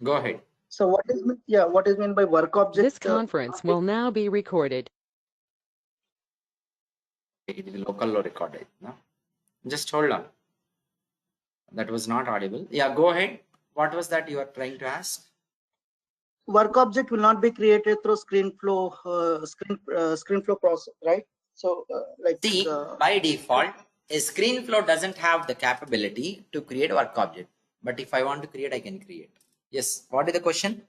Go ahead. So what is meant by work object? This conference will now be recorded. It is local recorded. No? Just hold on. That was not audible. Yeah, go ahead. What was that you are trying to ask? Work object will not be created through ScreenFlow ScreenFlow process, right? So see, by default, a ScreenFlow doesn't have the capability to create work object. But if I want to create, I can create. Yes. What is the question?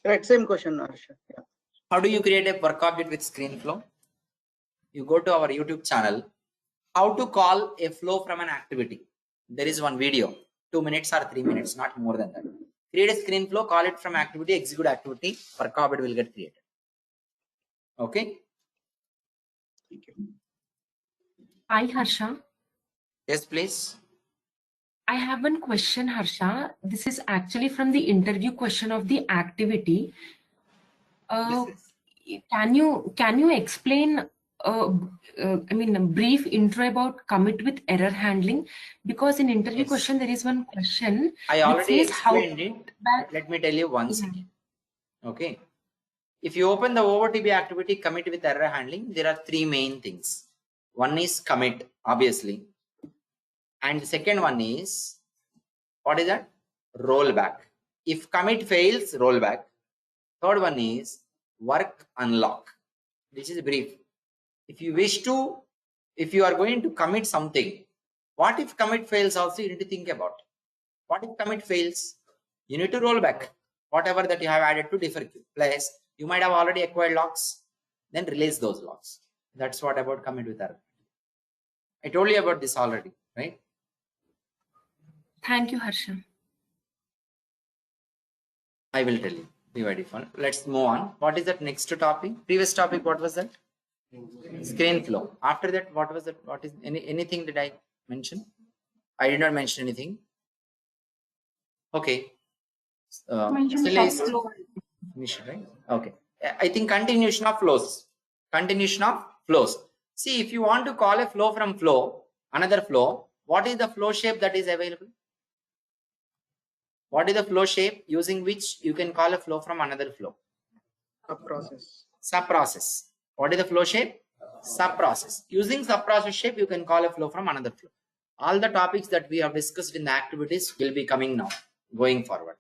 Right, same question, Harsha. Yeah. How do you create a work object with ScreenFlow? You go to our YouTube channel. How to call a flow from an activity. There is one video, 2 minutes or 3 minutes, not more than that. Create a ScreenFlow, call it from activity, execute activity, work object will get created. Okay. Thank you. Hi, Harsha. Yes, please. I have one question, Harsha. This is actually from the interview question of the activity. Can you explain I mean a brief intro about commit with error handling? Because in interview question there is one question. I already explained it. Let me tell you once again. Okay. If you open the OOTB activity commit with error handling, there are three main things. One is commit, obviously. And the second one is, what is that? Rollback. If commit fails, rollback. Third one is work unlock. This is brief. If you are going to commit something, what if commit fails also? You need to think about. What if commit fails? You need to roll back whatever that you have added to defer queue. Plus, you might have already acquired logs, then release those logs. That's what about commit with error. I told you about this already, right? Thank you, Harsha. I will tell you. By default. Let's move on. What is that next topic? Previous topic, what was that? ScreenFlow. After that, what was that? What is anything did I mention? I did not mention anything. Okay. Right? Okay. I think continuation of flows. Continuation of flows. See, if you want to call a flow from flow, another flow, what is the flow shape that is available? What is the flow shape using which you can call a flow from another flow? Subprocess. Subprocess. What is the flow shape? Subprocess. Using subprocess shape, you can call a flow from another flow. All the topics that we have discussed in the activities will be coming now, going forward.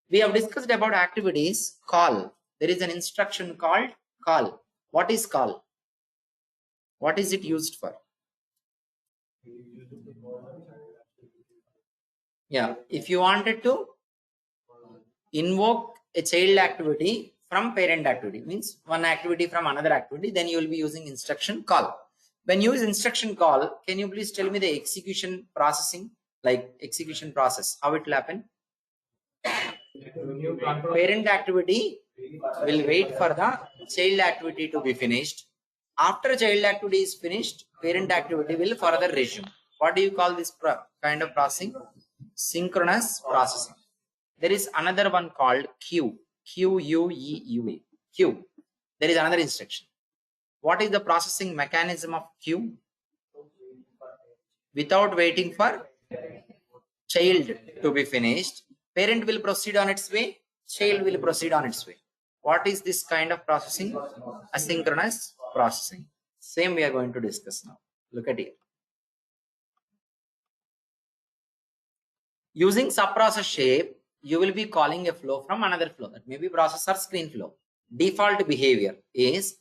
We have discussed about activities. Call. There is an instruction called call. What is call? What is it used for? Yeah, if you wanted to invoke a child activity from parent activity, means one activity from another activity, then you will be using instruction call. When you use instruction call, can you please tell me the execution processing, like execution process, how it will happen? Parent activity will wait for the child activity to be finished. After child activity is finished, parent activity will further resume. What do you call this kind of processing? Synchronous processing. There is another one called queue. Q-U-E-U-A. Queue. There is another instruction. What is the processing mechanism of queue? Without waiting for child to be finished, parent will proceed on its way, child will proceed on its way. What is this kind of processing? Asynchronous processing. Same we are going to discuss now. Look at it. Using subprocess shape, you will be calling a flow from another flow. That may be process or ScreenFlow. Default behavior is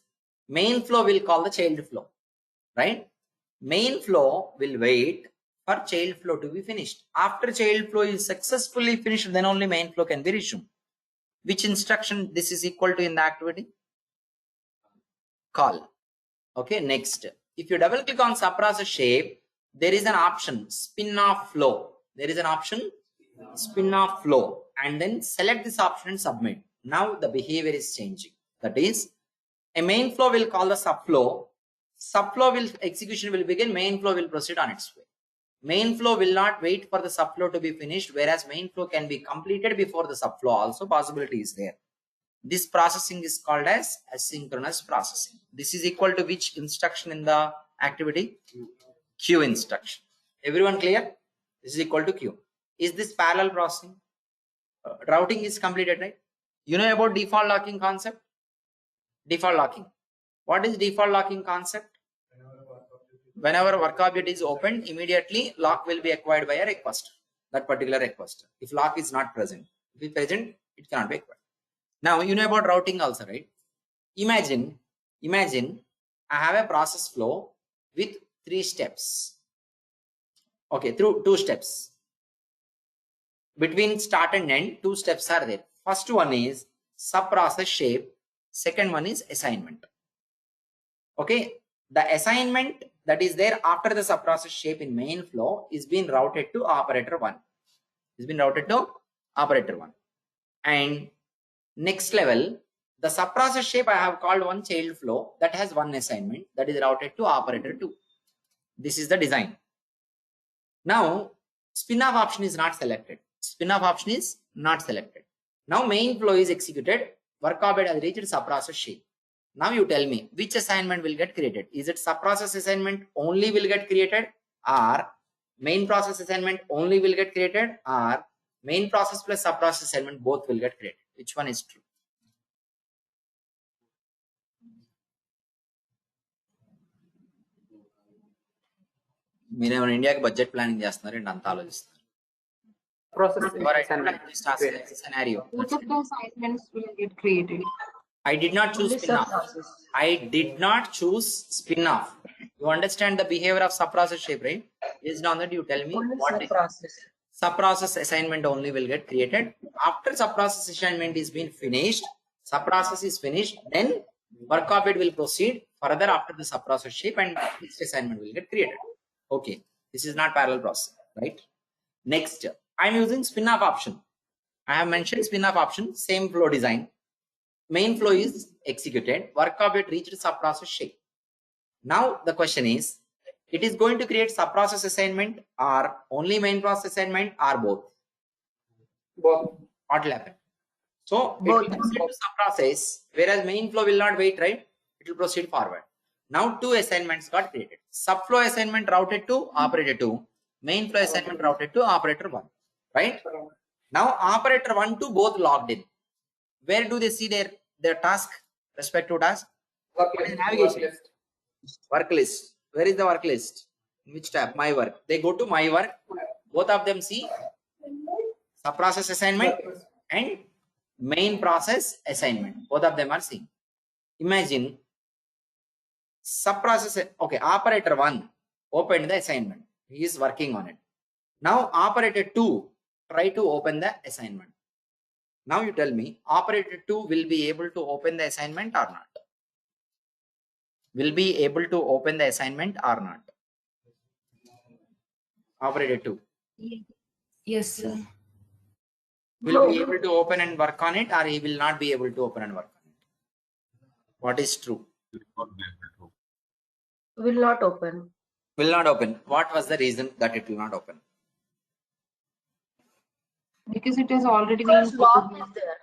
main flow will call the child flow, right? Main flow will wait for child flow to be finished. After child flow is successfully finished, then only main flow can be resumed. Which instruction this is equal to in the activity? Call. Okay, next. If you double click on subprocess shape, there is an option spin off flow. There is an option spin off flow, and then select this option and submit. Now the behavior is changing. That is, a main flow will call the subflow. Subflow will execution will begin. Main flow will proceed on its way. Main flow will not wait for the subflow to be finished, whereas main flow can be completed before the subflow. Also, possibility is there. This processing is called as asynchronous processing. This is equal to which instruction in the activity? Queue instruction. Everyone clear? This is equal to queue. Is this parallel processing? routing is completed, right? You know about default locking concept? Default locking. What is default locking concept? Whenever work object is opened, immediately lock will be acquired by a request, that particular request. If lock is not present, if it is present, it cannot be acquired. Now you know about routing also, right? Imagine I have a process flow with 3 steps. Okay, through 2 steps. Between start and end, 2 steps are there. First one is sub-process shape. Second one is assignment. Okay, the assignment that is there after the sub-process shape in main flow is being routed to operator 1. And next level, the sub-process shape I have called one child flow that has one assignment that is routed to operator 2. This is the design. Now, spin-off option is not selected. Now, main flow is executed. Work object has reached sub-process shape. Now you tell me which assignment will get created. Is it sub-process assignment only will get created, or main process assignment only will get created, or main process plus sub-process assignment both will get created? Which one is true? మీరేమైనా ఇండియాకి budget planning చేస్తున్నారు ఏంటి అంత ఆలోచిస్తున్నారు? Scenario. Both of the assignments will get created. I did not choose spin-off. You understand the behavior of sub-process shape, right? Based on that, you tell me what is sub-process assignment only will get created. After sub-process assignment is being finished, sub-process is finished, then work object will proceed further after the sub-process shape and next assignment will get created. Okay, this is not parallel processing, right? Next, I am using spin-off option. I have mentioned spin-off option, same flow design. Main flow is executed, work object reached sub-process shape. Now the question is, it is going to create sub-process assignment or only main process assignment or both? What will happen? So it will proceed to sub-process, whereas main flow will not wait, right? It will proceed forward. Now 2 assignments got created. Sub-flow assignment routed to operator 2, main flow assignment routed to operator 1, right? Now operator 1 to both logged in. Where do they see their task, respective task? Navigation. Work list. Where is the work list? Which tab? My work. They go to my work. Both of them see sub-process assignment and main process assignment. Both of them are seeing. Imagine sub-process. Okay, operator 1 opened the assignment. He is working on it. Now operator 2 try to open the assignment. Now you tell me, operator 2 will be able to open the assignment or not? Will be able to open the assignment or not? Operator 2. Yes, sir. Will be able to open and work on it, or he will not be able to open and work on it? What is true? Will not open. Will not open. What was the reason that it will not open? Because it has already been Lock is there.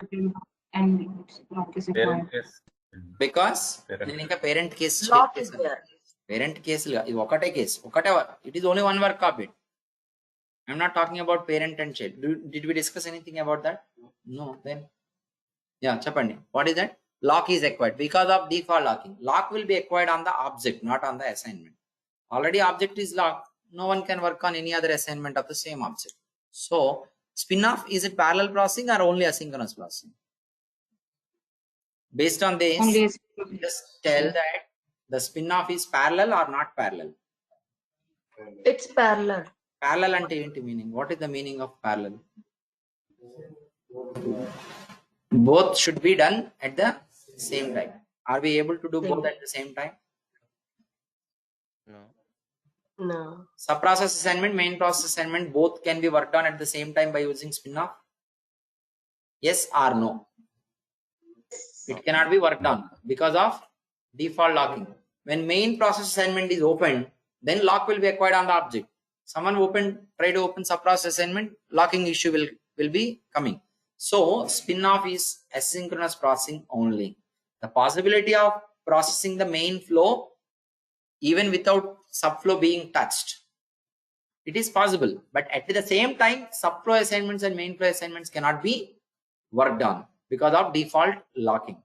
and lock is required. Because నేను ఇంకా parent case Lock is there. Parent కేసులు ఇది ఒకటే case it is only one work object. I'm not talking about parent and child. Did we discuss anything about that? No. Then yeah, చెప్పండి. What is that? Lock is acquired because of default locking. Lock will be acquired on the object, not on the assignment. Already object is locked. No one can work on any other assignment of the same object. So spin-off, is it parallel processing or only asynchronous processing? Based on this, just tell that the spin-off is parallel or not parallel. It's parallel. Parallel ante enti meaning? What is the meaning of parallel? Both should be done at the same time. Are we able to do both at the same time? No. Sub-process assignment, main process assignment, both can be worked on at the same time by using spin-off? Yes or no? It cannot be worked on because of default locking. When main process assignment is opened, then lock will be acquired on the object. Someone try to open sub-process assignment, locking issue will be coming. So spin-off is asynchronous processing only. The possibility of processing the main flow even without subflow being touched It is possible, but at the same time, subflow assignments and main flow assignments cannot be worked on because of default locking.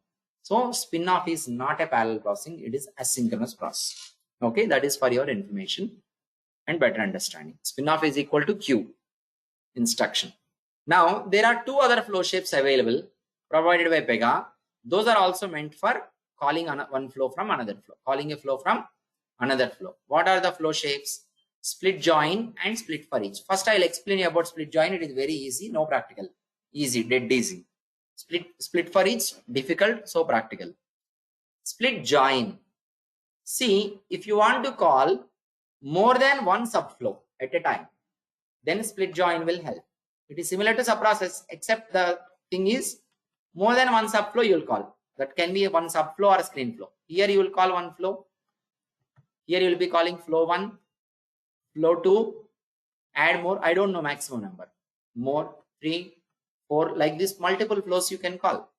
So spin-off is not a parallel processing, it is asynchronous process. Okay, that is for your information and better understanding. Spin-off is equal to queue instruction. Now, there are two other flow shapes available provided by Pega. Those are also meant for calling one flow from another flow, calling a flow from another flow. What are the flow shapes? Split join and split for each. First, I'll explain you about split join. It is very easy, no practical. Easy, dead easy. Split for each, difficult, so practical. Split join. See, if you want to call more than one subflow at a time, then split join will help. It is similar to subprocess, except the thing is more than one subflow you will call. That can be one subflow or screen flow. Here you will call one flow. Here you will be calling flow 1, flow 2, add more, I don't know maximum number, more 3, 4, like this multiple flows you can call.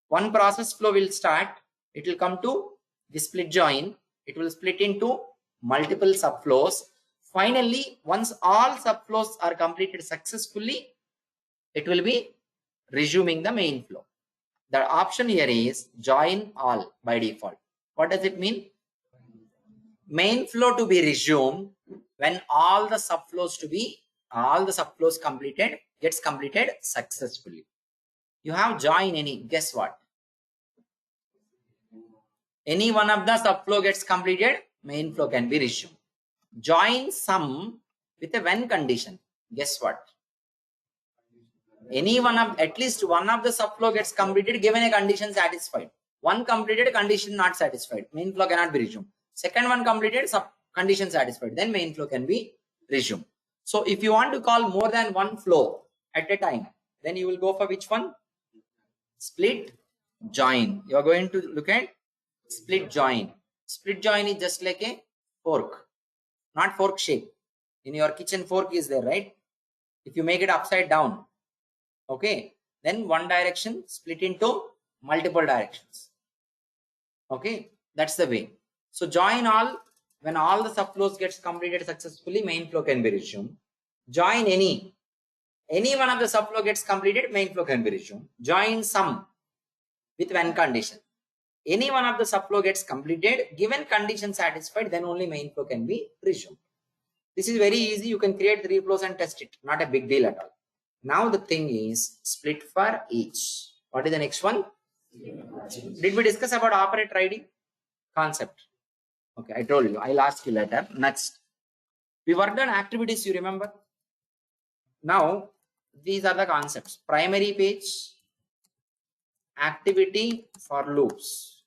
One process flow will start, it will come to the split join, it will split into multiple subflows. Finally, once all subflows are completed successfully, it will be resuming the main flow. The option here is join all by default. What does it mean? Main flow to be resumed when all the subflows gets completed successfully. You have join any, guess what? Any one of the subflow gets completed, main flow can be resumed. Join some with a when condition. Guess what? Any one of, at least one of the subflow gets completed given a condition satisfied. One completed, condition not satisfied, main flow cannot be resumed. Second one completed, condition satisfied, then main flow can be resumed. So if you want to call more than one flow at a time, then you will go for which one? Split join. You are going to look at split join. Split join is just like a fork, not fork shape. In your kitchen, fork is there, right? If you make it upside down, okay, then one direction split into multiple directions. Okay, that's the way. So join all, when all the subflows gets completed successfully, main flow can be resumed. Join any one of the subflow gets completed, main flow can be resumed. Join some with when condition. Any one of the subflow gets completed, given condition satisfied, then only main flow can be resumed. This is very easy. You can create 3 flows and test it. Not a big deal at all. Now the thing is split for each. What is the next one? Did we discuss about operator ID concept? Okay, I told you. I'll ask you later. Next, we worked on activities, you remember? Now, these are the concepts. Primary page, activity for loops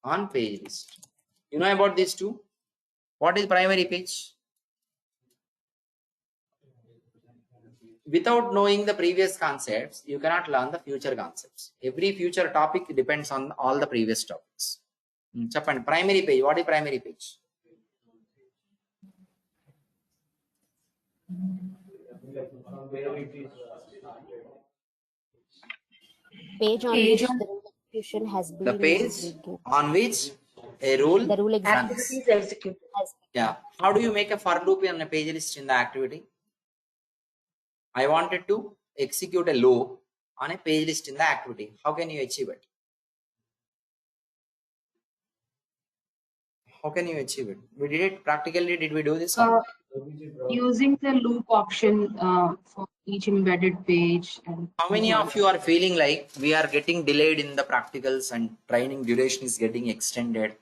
on page list. You know about these two? What is primary page? Without knowing the previous concepts, you cannot learn the future concepts. Every future topic depends on all the previous topics. Chappan, primary page. What is primary page? Page on Page which on- the rule execution has been The page executed. on which a rule The rule runs. Activity is executed. Yeah. How do you make a for loop on a page list in the activity? I wanted to execute a loop on a page list in the activity. How can you achieve it? How can you achieve it? We did it practically. Did we do this? Using the loop option for each embedded page. And How many of you are feeling like we are getting delayed in the practicals and training duration is getting extended?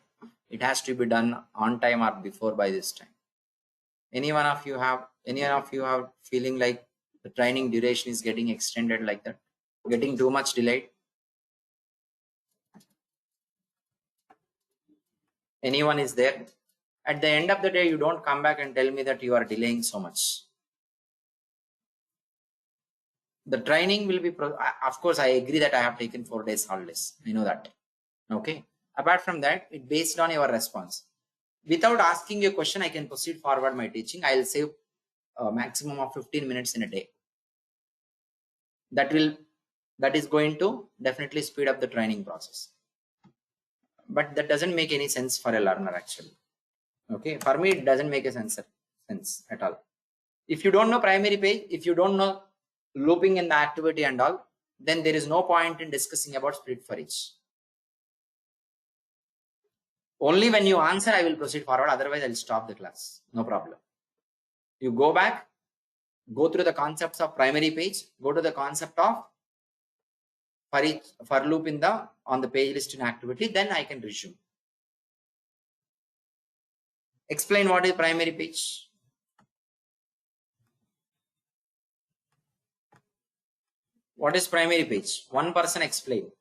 It has to be done on time or before by this time. Any one of you have feeling like the training duration is getting extended like that, getting too much delayed? Anyone is there? At the end of the day, you don't come back and tell me that you are delaying so much. The training will be, of course, I agree that I have taken 4 days holidays. I know that. Okay. Apart from that, it based on your response. Without asking you a question, I can proceed forward my teaching. I'll save a maximum of 15 minutes in a day. That is going to definitely speed up the training process. But that doesn't make any sense for a learner actually. Okay. For me, it doesn't make a sense at all. If you don't know primary page, if you don't know looping in the activity and all, then there is no point in discussing about split for each. Only when you answer, I will proceed forward. Otherwise, I'll stop the class. No problem. You go back, go through the concepts of primary page, go to the concept of for loop in the on the page list in activity, then I can resume. Explain what is primary page. What is primary page? One person explain.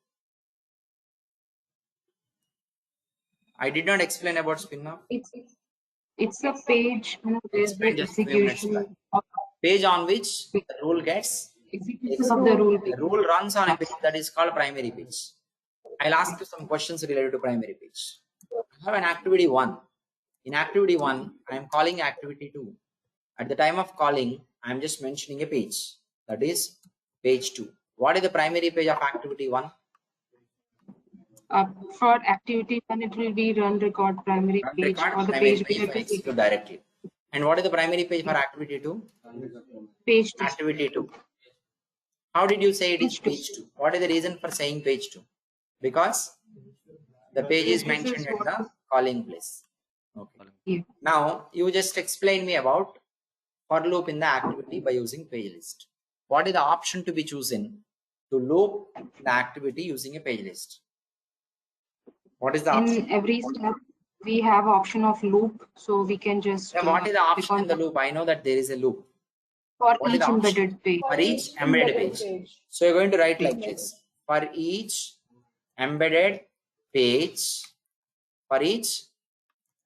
I did not explain about spin-off. It's a page where the Explain just a few minutes back. execution of Page on which the rule gets execution of the rule. the rule runs on a page that is called primary page. I'll ask you some questions related to primary page. I have an activity 1. In activity 1, I am calling activity 2. At the time of calling, I am just mentioning a page. That is page 2. What is the primary page of activity 1? For activity 1, it will be run record primary Run page record, or the primary page page where for the execute directly. And what is the primary page for activity 2? page two. Activity 2. How did you say it is Page 2. page 2? What is the reason for saying page 2? Because the page is This mentioned is at what- the calling place. Okay. Yeah. Now you just explain me about for loop in the activity by using page list. What is the option to be chosen to loop the activity using a page list? What is the option? In every step, we have option of loop, so we can just Yeah, what is the click option on in the loop? I know that there is a loop for what is each the option? embedded page. for each embedded page. So you're going to write like this: for each embedded page, for each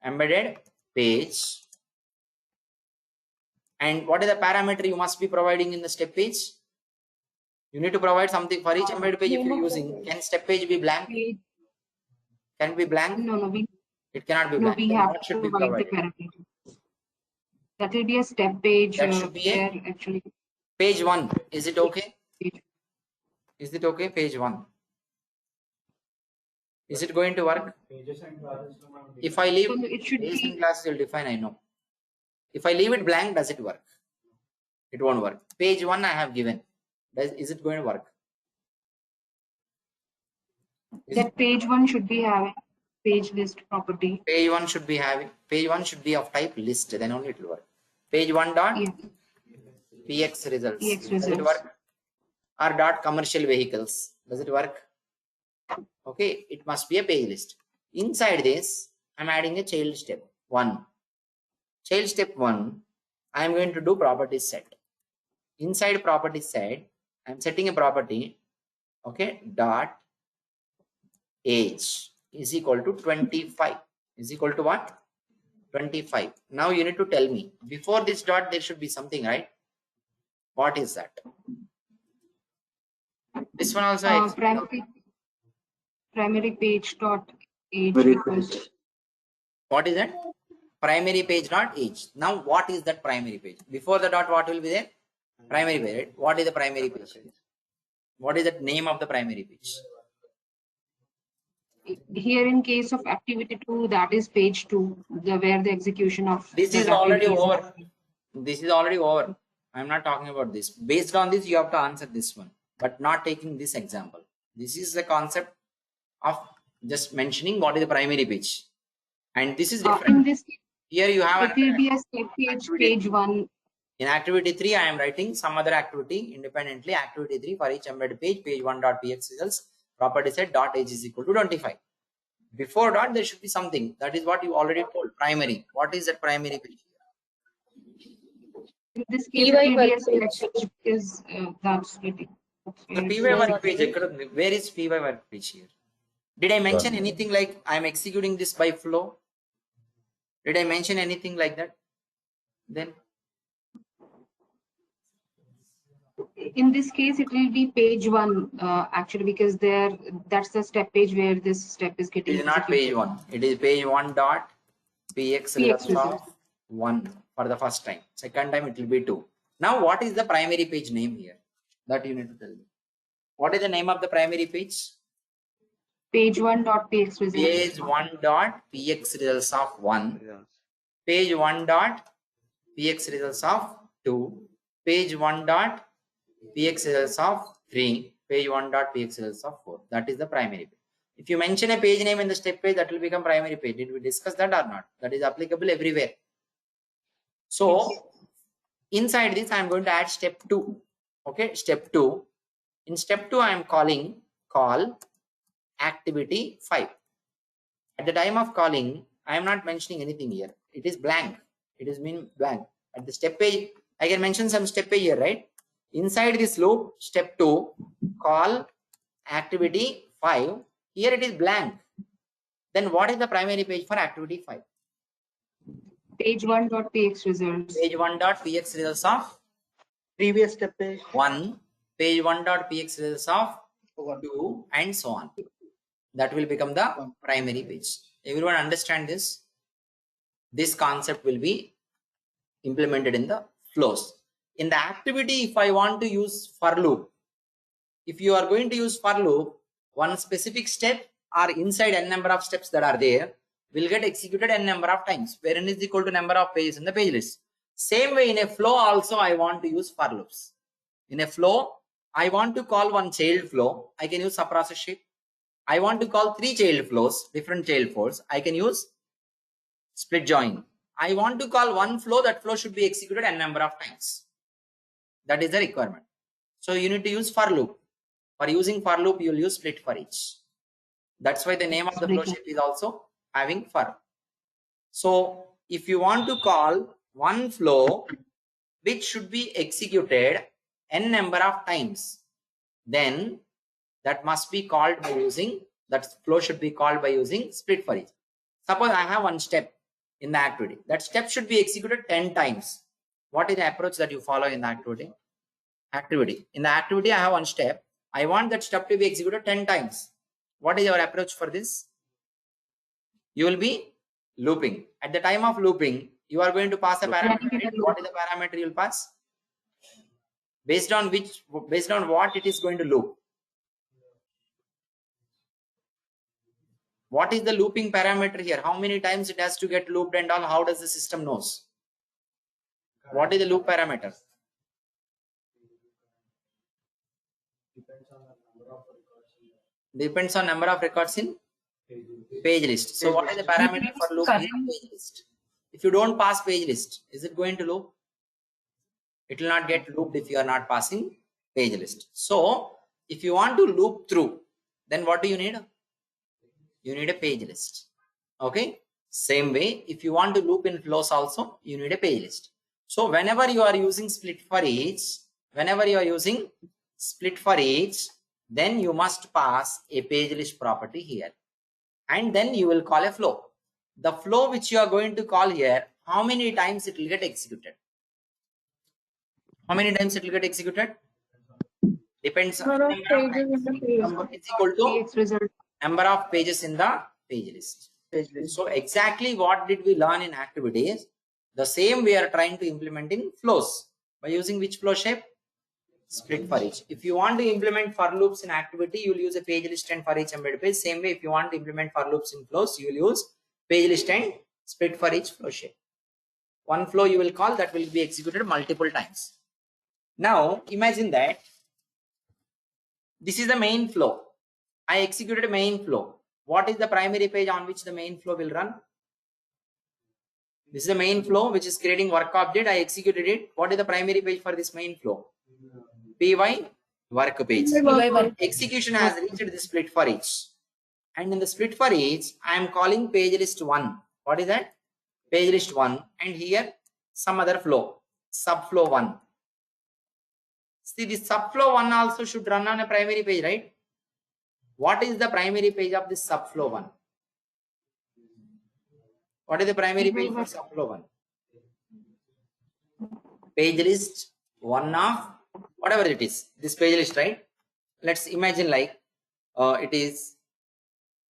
embedded page. And what is the parameter you must be providing in the step page? You need to provide something for each embedded page. If you're using, can step page be blank? Page- Can it be blank? No, It cannot be no, blank. we Then have what to should be provide the provided? parameters. That will be a step page That should be a where actually page 1. Is it okay? page. Is it okay? Page 1. Is it going to work? If I leave So it should pages and be classes, you'll define, I know. If I leave it blank, does it work? It won't work. Page 1 I have given. Is it going to work? that page 1 should be having page list property. Page 1 should be having, page 1 should be of type list, then only it will work. Page 1 dot Yeah. px results. PX Does it results. work? Or dot commercial vehicles. Does it work? Okay, it must be a page list. Inside this, I'm adding a child step 1. Child step 1, I am going to do property set. Inside property set, I'm setting a property, okay, dot age is equal to 25. Is equal to what? 25. Now you need to tell me, before this dot there should be something, right? What is that? This one also I explained. Primary page dot age Very equals good. What is that? Primary page dot age. Now what is that primary page? Before the dot, what will be there? Primary page, right? What is the primary page? What is the name of the primary page? here in case of activity 2, that is page 2, where the execution of This that is already activity is over. happening. This is already over. I'm not talking about this. Based on this, you have to answer this one, but not taking this example. This is the concept of just mentioning what is the primary page. And this is In different. this, Here you have it will be a step page, activity. page 1. In activity 3, I am writing some other activity independently. Activity 3 for each embedded page, page 1.px results, property set dot age is equal to 25. Before dot, there should be something. That is what you already told. Primary. What is that primary page? In this case, it will be a step page because that's it. The PY work page. Where is PY work page here? Did I mention anything like I am executing this by flow? Did I mention anything like that? Then In this case, it will be page 1 actually, because that's the step page where this step is it getting is not page executed. 1. It is page 1 dot px results of results. 1 for the first time. Second time it will be 2. Now what is the primary page name here? That you need to tell me. What is the name of the primary page? Page 1 dot px results. Page 1 dot px results of 1. Page 1 dot px results of 2. 2, page 1 dot px results of 3, page 1 dot px results of 4. That is the primary page. If you mention a page name in the step page, that will become primary page. Did we discuss that or not? That is applicable everywhere. So inside this, I am going to add step 2. Okay, step 2. In step 2, I am call activity 5. At the time of calling, I am not mentioning anything here. It is blank. It is mean blank. At the step page, I can mention some step page here, right? Inside this loop, step 2, call activity 5. Here it is blank. Then what is the primary page for activity 5? Page 1.px results. Page 1.px results of Previous step page. 1, page 1.px results of 1. 2, and so on. That will become the primary page. Everyone understand this? This concept will be implemented in the flows. In the activity, if I want to use for loop, if you are going to use for loop, one specific step or inside n number of steps that are there will get executed n number of times, where n is equal to number of pages in the page list. Same way in a flow also I want to use for loops. In a flow, I want to call one child flow, I can use subprocess shape. I want to call 3 child flows, different child flows, I can use split join. I want to call one flow, that flow should be executed n number of times. That is the requirement. So you need to use for loop. For using for loop, you will use split for each. That's why the name of the flow shape is also having for. So if you want to call one flow which should be executed n number of times, then that must be called by using, that flow should be called by using split for each. Suppose I have one step in the activity. That step should be executed 10 times. What is the approach that you follow in the activity? In the activity, I have one step. I want that step to be executed 10 times. What is your approach for this? You will be looping. At the time of looping, you are going to pass a parameter. What is the parameter you will pass? Based on what it is going to loop. What is the looping parameter here? How many times it has to get looped and all? How does the system knows? What is the loop parameter? Depends on number of records in page list. So what is the parameter for loop in page list? If you don't pass page list, is it going to loop? It will not get looped if you are not passing page list. So if you want to loop through, then what do you need? You need a page list. Okay. Same way, if you want to loop in flows also, you need a page list. So whenever you are using split for each, then you must pass a page list property here. And then you will call a flow. The flow which you are going to call here, how many times it will get executed? How many times it will get executed? Depends on number of pages. It's equal to number of pages in the page list. So exactly what did we learn in activities? The same we are trying to implement in flows. By using which flow shape? Split for each. If you want to implement for loops in activity, you will use a page list and for each embedded page. Same way, if you want to implement for loops in flows, you will use page list and split for each flow shape. One flow you will call that will be executed multiple times. Now imagine that this is the main flow. I executed a main flow. What is the primary page on which the main flow will run? This is the main flow which is creating work object. I executed it. What is the primary page for this main flow? Py work page. Execution has reached the split for each. And in the split for each, I am calling page list 1. What is that? Page list 1. And here some other flow. Subflow 1. See, this subflow 1 also should run on a primary page, right? What is the primary page of this subflow 1? What is the primary page for subflow 1? Page list 1 of whatever it is. This page list, right? Let's imagine like it is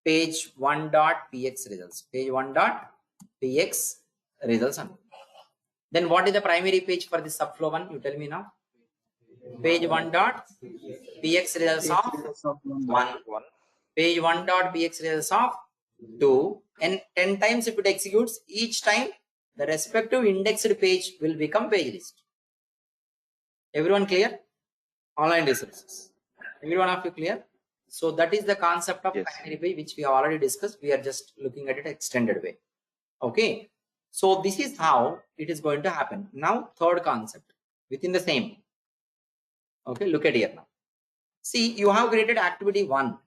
page 1.px results. Page 1.px results. Then what is the primary page for this subflow 1? You tell me now. Page 1.px results of 1. Page 1.px results of 2. And 10 times if it executes, each time the respective indexed page will become page list. Everyone clear? Online resources. Everyone of you clear? So that is the concept of Yes. category by which we have already discussed. We are just looking at it extended way. Okay. So this is how it is going to happen. Now, third concept within the same. Okay, look at here now. See, you have created activity 1.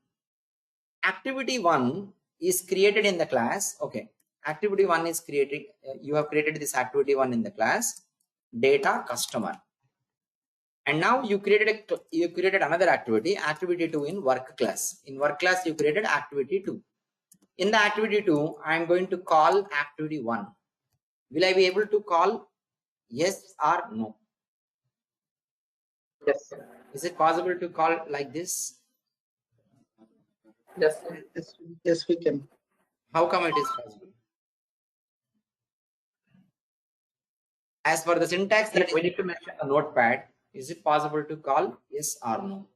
Activity 1 is created in the class. Okay. Activity 1 is created. You have created this activity 1 in the class data customer. And now you created another activity, activity 2 in work class. In work class, you created activity 2. In the activity 2, I am going to call activity 1. Will I be able to call yes or no? Yes, sir. Is it possible to call like this? Yes, sir. Yes, we can. How come it is possible? As per the syntax that we need to mention the notepad, is it possible to call yes or no?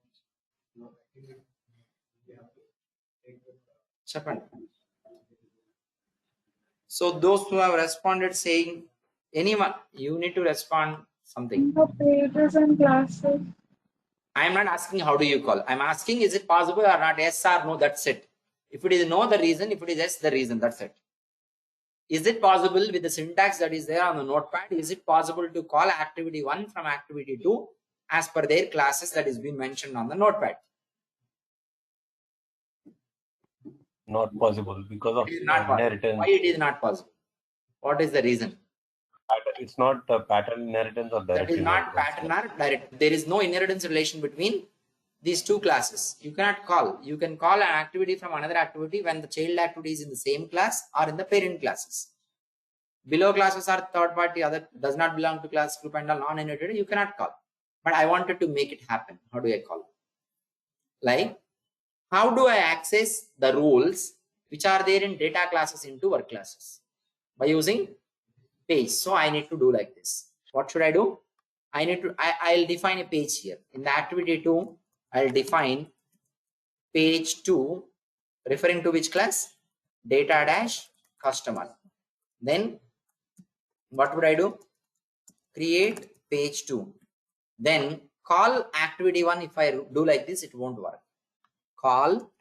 Chappan. So those who have responded saying anyone, you need to respond something. The pages and classes. I am not asking how do you call. I am asking is it possible or not, yes or no, that's it. If it is no, the reason. If it is yes, the reason, that's it. Is it possible with the syntax that is there on the notepad, is it possible to call activity 1 from activity 2 as per their classes that is being mentioned on the notepad? Not possible because of It is not possible. inheritance. Why it is not possible? What is the reason? It's not pattern inheritance or direct That is not inheritance. pattern or direct. There is no inheritance relation between these two classes. You cannot call. You can call an activity from another activity when the child activity is in the same class or in the parent classes. Below classes are third party, other does not belong to class group and all non-inherited. You cannot call. But I wanted to make it happen. How do I call? Like, how do I access the rules which are there in data classes into work classes? By using page. So I need to do like this. What should I do? I'll define a page here. In the activity 2, I'll define page 2 referring to which class? Data dash customer. Then what would I do? Create page 2. Then call activity 1. If I do like this, it won't work. Call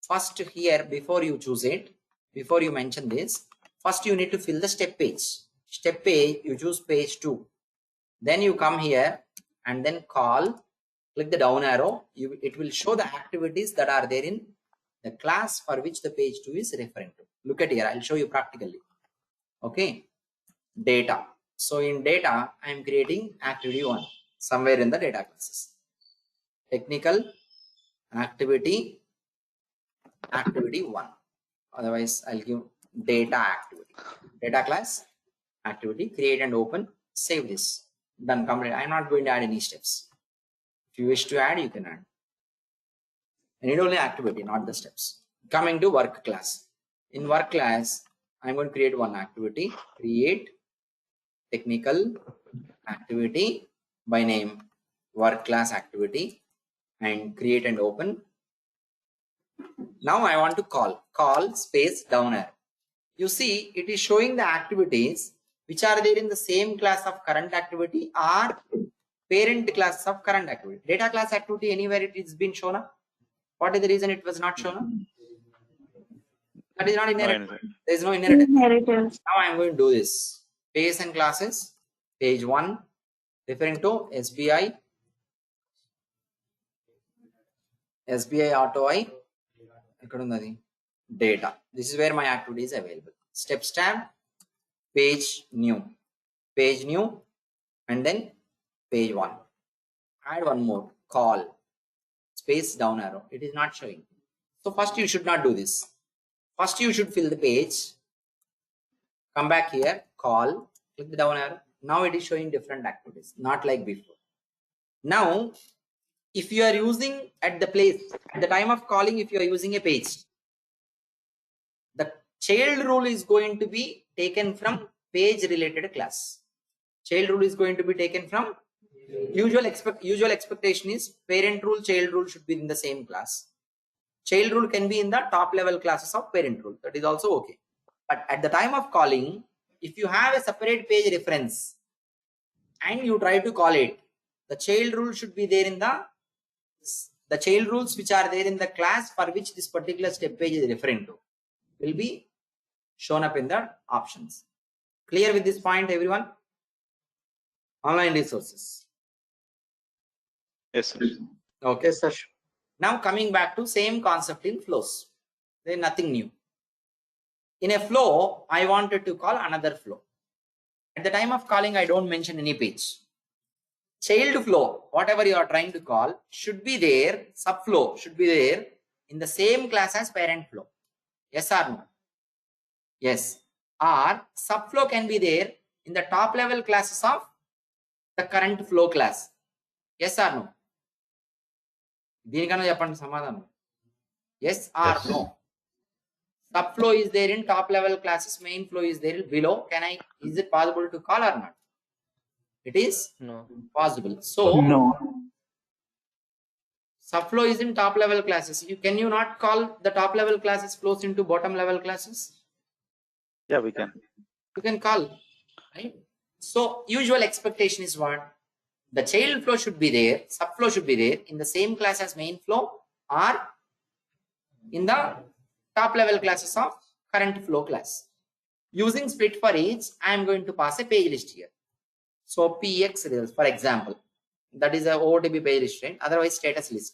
first here before you choose it, before you mention this, first you need to fill the step page. Step page, you choose page 2. Then you come here and then call, click the down arrow. It will show the activities that are there in the class for which the page 2 is referring to. Look at here, I'll show you practically. Okay, data. So in data, I am creating activity 1 somewhere in the data classes. Technical activity 1. Otherwise, I'll give data activity. Data class activity, create and open, save this. Done, complete. I'm not going to add any steps. If you wish to add, you can add. I need only activity, not the steps. Coming to work class. In work class, I'm going to create one activity, create technical activity by name work class activity and create and open. Now I want to call space down arrow. You see, it is showing the activities which are there in the same class of current activity or parent class of current activity. Data class activity, anywhere it is been shown up. What is the reason it was not shown up? That is not inheritance. There is no inheritance. Now I am going to do this. Pace and classes, page 1, referring to SBI Auto I. Data. This is where my activity is available. Steps tab, page new, and then page 1. Add one more, call, space down arrow. It is not showing. So first you should not do this. First you should fill the page. Come back here, call, click the down arrow. Now it is showing different activities, not like before. Now, if you are using at the time of calling, if you are using a page, the child rule is going to be taken from page related class. Child rule is going to be taken from usual expectation is parent rule, child rule should be in the same class. Child rule can be in the top level classes of parent rule. That is also okay. But at the time of calling, if you have a separate page reference and you try to call it, the child rule should be there in the child rules which are there in the class for which this particular step page is referring to will be shown up in the options. Clear with this point, everyone? Online resources. Yes, sir. Okay. Yes, sir. Now coming back to same concept in flows. There is nothing new. In a flow, I wanted to call another flow. At the time of calling, I don't mention any page. Child flow, whatever you are trying to call, should be there, subflow should be there in the same class as parent flow. Yes or no? Yes. Or subflow can be there in the top level classes of the current flow class. Yes or no? దీనికన్నా చెప్పండి సమాధానం. Yes or no? Subflow is there in top level classes, main flow is there below. Is it possible to call or not? It is No. possible. So No. subflow is in top level classes. Can you not call the top level classes flows into bottom level classes? Yeah, we can. You can call, right? So usual expectation is what? The child flow should be there, subflow should be there in the same class as main flow or in the top level classes of current flow class. Using split for each, I am going to pass a page list here. So PX results, for example, that is a OOTB page list, right? Otherwise status list.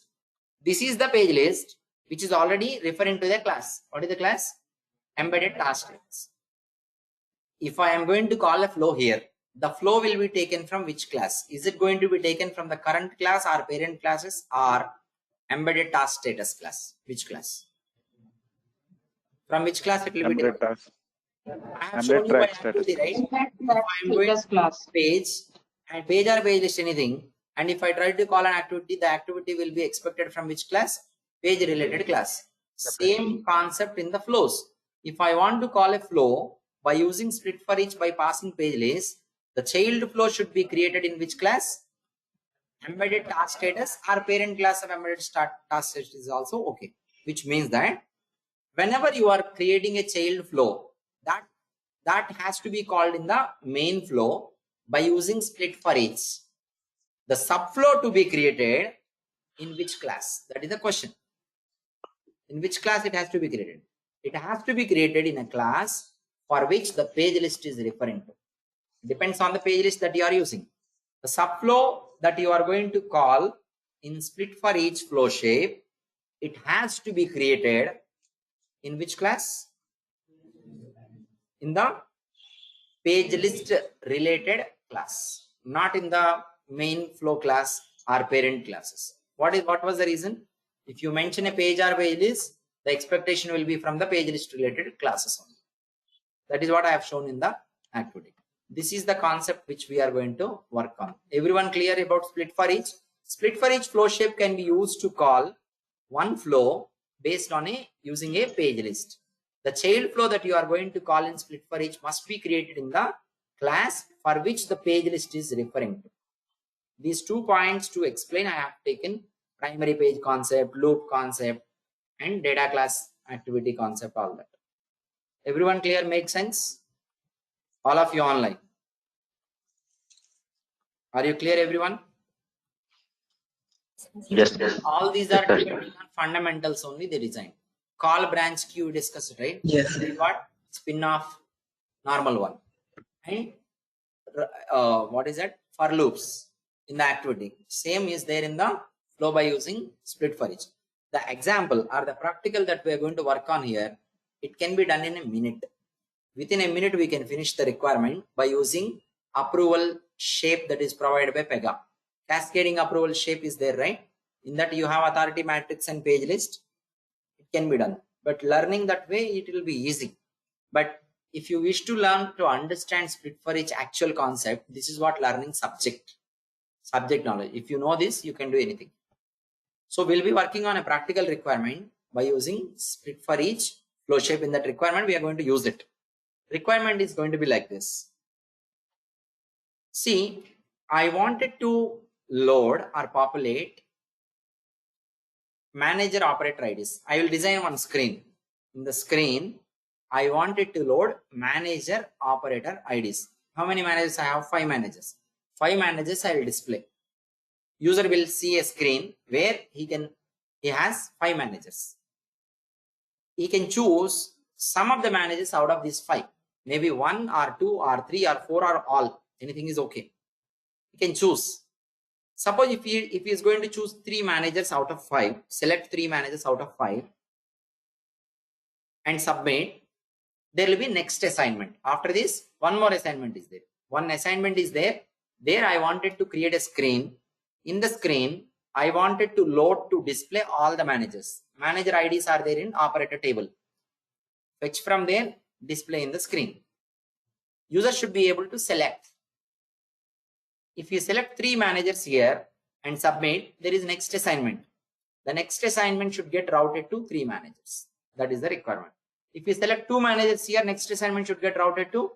This is the page list which is already referring to the class. What is the class? Embedded task list. If I am going to call a flow here, the flow will be taken from which class? Is it going to be taken from the current class or parent classes or embedded task status class? Which class? From which class it will be Embedded taken? task. I have shown you by activity, right? If I am going to class. page and page or page list anything, and if I try to call an activity, the activity will be expected from which class? Page related class. Same concept in the flows. If I want to call a flow by using split for each by passing page list, the child flow should be created in which class? Embedded task status or parent class of embedded task status is also okay. Which means that whenever you are creating a child flow, that has to be called in the main flow by using split for each. The subflow to be created in which class? That is the question. In which class it has to be created? It has to be created in a class for which the page list is referring to. Depends on the page list that you are using. The subflow that you are going to call in split for each flow shape, it has to be created in which class? In the page list related class, not in the main flow class or parent classes. What was the reason? If you mention a page or page list, the expectation will be from the page list related classes only. That is what I have shown in the activity. This is the concept which we are going to work on. Everyone clear about split for each? Split for each flow shape can be used to call one flow based on using a page list. The child flow that you are going to call in split for each must be created in the class for which the page list is referring to. These 2 points to explain, I have taken primary page concept, loop concept, and data class activity concept, all that. Everyone clear? Make sense? All of you online. Are you clear, everyone? Yes. All these are depending on fundamentals only they design. Call, branch, queue, discussed, right? Yes. This is what? Spin off, normal one. And what is that? For loops in the activity. Same is there in the flow by using split for each. The example or the practical that we are going to work on here, it can be done in a minute. Within a minute, we can finish the requirement by using approval shape that is provided by Pega. Cascading approval shape is there, right? In that you have authority matrix and page list. It can be done. But learning that way, it will be easy. But if you wish to learn to understand split for each actual concept, this is what learning subject knowledge. If you know this, you can do anything. So we'll be working on a practical requirement by using split for each flow shape. In that requirement, we are going to use it. Requirement is going to be like this. See, I wanted to load or populate manager operator IDs. I will design one screen. In the screen, I wanted to load manager operator IDs. How many managers I have? 5 managers. 5 managers I will display. user will see a screen where he has 5 managers. He can choose some of the managers out of these 5. Maybe 1 or 2 or 3 or 4 or all. Anything is okay. He can choose. Suppose if he is going to choose 3 managers out of 5, select 3 managers out of 5 and submit, there will be next assignment. After this, one more assignment is there. One assignment is there. There I wanted to create a screen. In the screen, I wanted to load to display all the managers. Manager IDs are there in operator table. Fetch from there, display in the screen. User should be able to select. If you select 3 managers here and submit, there is next assignment. The next assignment should get routed to 3 managers. That is the requirement. If you select 2 managers here, next assignment should get routed to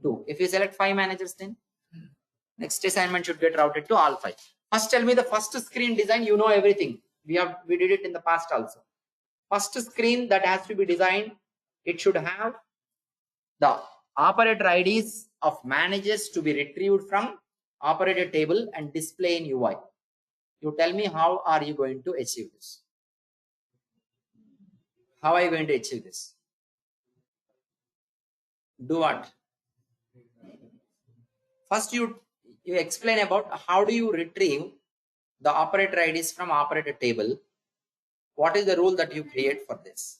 2. If you select 5 managers, then next assignment should get routed to all 5. First, tell me the first screen design. You know everything. We did it in the past also. First screen that has to be designed, it should have the operator IDs of managers to be retrieved from operator table and display in UI. You tell me, how are you going to achieve this? How are you going to achieve this? Do what? First, you explain about how do you retrieve the operator IDs from operator table. What is the rule that you create for this?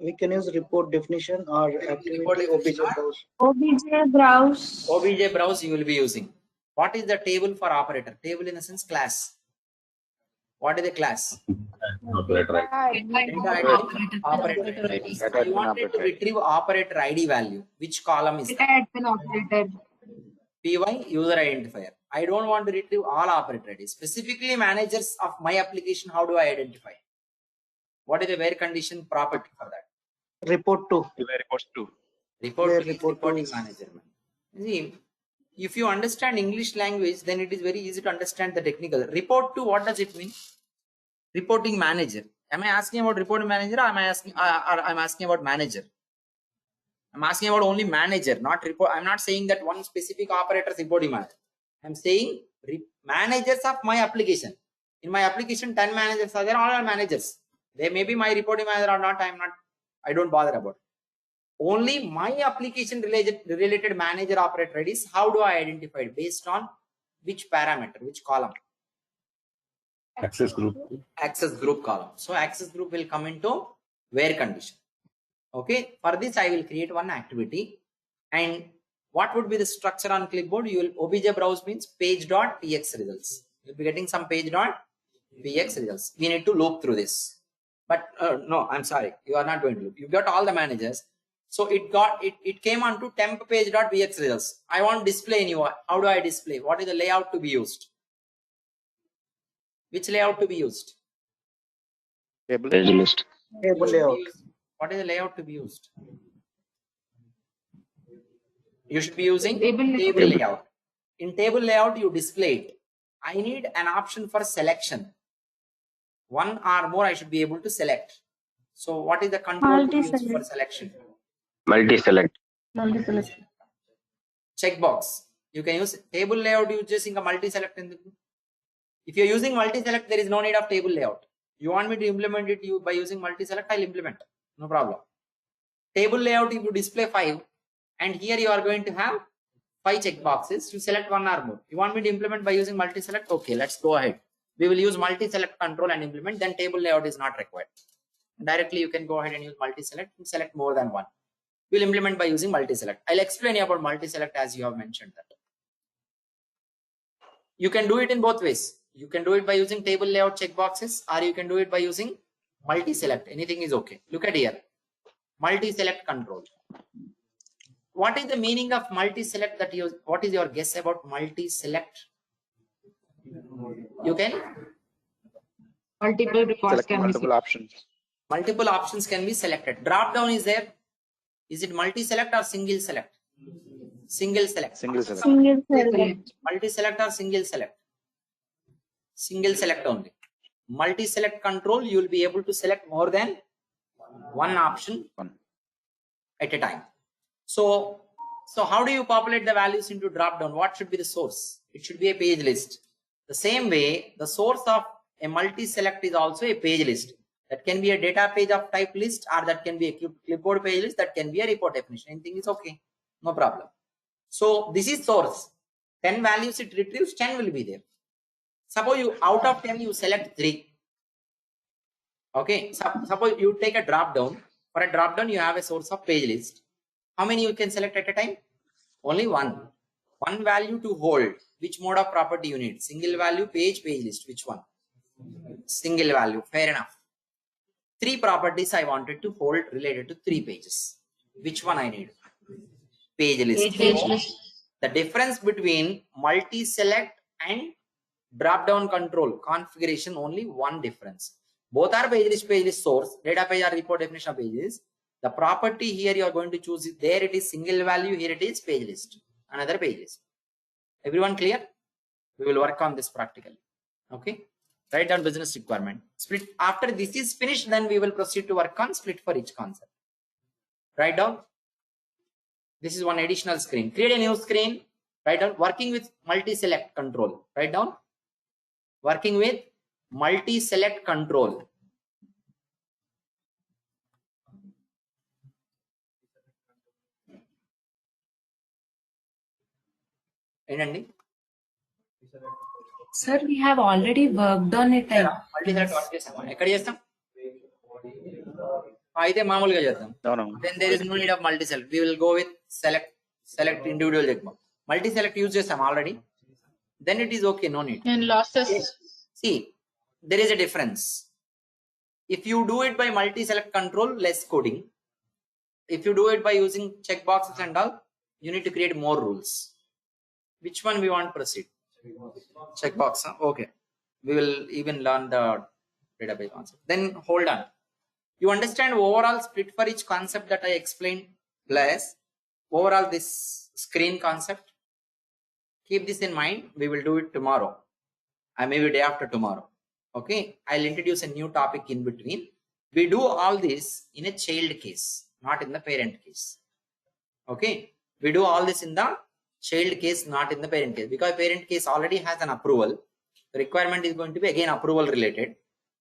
We can use report definition or activity OBJ browse. OBJ browse. OBJ browse you will be using. What is the table for operator? Table in the sense class. What is the class? Operator ID. Operator ID. I wanted to retrieve operator ID value. Which column is that? PY user identifier. I don't want to retrieve all operator IDs. Specifically managers of my application, how do I identify? What is the where condition property for that? Report to. Reports to. Reporting manager. See, if you understand English language, then it is very easy to understand the technical. Report to, what does it mean? Reporting manager. Am I asking about reporting manager, or am I asking? I'm asking about manager. I'm asking about only manager, not report. I'm not saying that one specific operator is reporting manager. I'm saying managers of my application. In my application, 10 managers are there. All are managers. They may be my reporting manager or not. I don't bother about it. Only my application related manager operator IDs. How do I identify it? Based on which parameter, which column? Access group. Access group column. So access group will come into where condition. Okay. For this, I will create one activity. And what would be the structure on clipboard? You will OBJ browse means page.px results. You'll be getting some page.px results. We need to loop through this. But no, I'm sorry. You are not going to loop. You got all the managers. So it came onto temp page.px results. I want display in UI. How do I display? What is the layout to be used? Which layout to be used? Table list. Table layout. What is the layout to be used? You should be using Table layout. In table layout, you display it. I need an option for selection. One or more I should be able to select. So what is the control to use for selection? Multi-select. Checkbox. You can use table layout using a multi-select. If you're using multi-select, there is no need of table layout. You want me to implement it by using multi-select, I'll implement. No problem. Table layout, if you display 5, and here you are going to have 5 checkboxes. You select one or more. You want me to implement by using multi-select? Okay, let's go ahead. We will use multi-select control and implement. Then table layout is not required. Directly, you can go ahead and use multi-select and select more than one. We'll implement by using multi-select. I'll explain you about multi-select as you have mentioned that. You can do it in both ways. You can do it by using table layout checkboxes, or you can do it by using multi-select. Anything is okay. Look at here. Multi-select control. What is the meaning of multi-select that you, what is your guess about multi-select? You can? Multiple records can multiple options. Multiple options can be selected. Drop down is there. Is it multi-select or single select? Single select. Single select. Single select. Multi-select or single select? Single select only. Multi-select control, you will be able to select more than one option at a time. So how do you populate the values into drop down? What should be the source? It should be a page list. The same way, the source of a multi-select is also a page list. That can be a data page of type list, or that can be a clipboard page list, that can be a report definition. Anything is okay, no problem. So this is source. 10 values it retrieves, 10 will be there. Suppose you out of 10 you select 3. Okay, suppose you take a drop down. For a drop down you have a source of page list. How many you can select at a time? Only one. One value to hold. Which mode of property you need? Single value, page list. Which one? Single value. Fair enough. 3 properties I wanted to hold related to 3 pages. Which one I need? Page list. Page list. The difference between multi-select and drop-down control configuration, only one difference. Both are page list source, data page or report definition of pages. The property here you are going to choose is there it is single value, here it is page list, another page list. Everyone clear? We will work on this practically. Okay. Write down business requirement. Split. After this is finished, then we will proceed to work on split for each concept. Write down. This is one additional screen. Create a new screen. Write down. Working with multi-select control. Write down. Working with multi-select control. Endandi. Sir, we have already worked on it. Multi-select work చేస్తాం. ఎక్కడ చేస్తాం? అయితే మామూలుగా చేద్దాం. Then there is no need of multi-select. We will go with select individual checkbox. Multi-select use చేస్తాం already. Then it is okay, no need. And losses. See, there is a difference. If you do it by multi-select control, less coding. If you do it by using checkboxes and all, you need to create more rules. Which one we want to proceed? Checkbox. Huh? Okay. We will even learn the database concept. Then hold on. You understand overall split for each concept that I explained, plus overall this screen concept. Keep this in mind. We will do it tomorrow. I maybe day after tomorrow. Okay. I'll introduce a new topic in between. We do all this in a child case, not in the parent case. Okay. We do all this in the child case, not in the parent case, because parent case already has an approval. The requirement is going to be again approval related.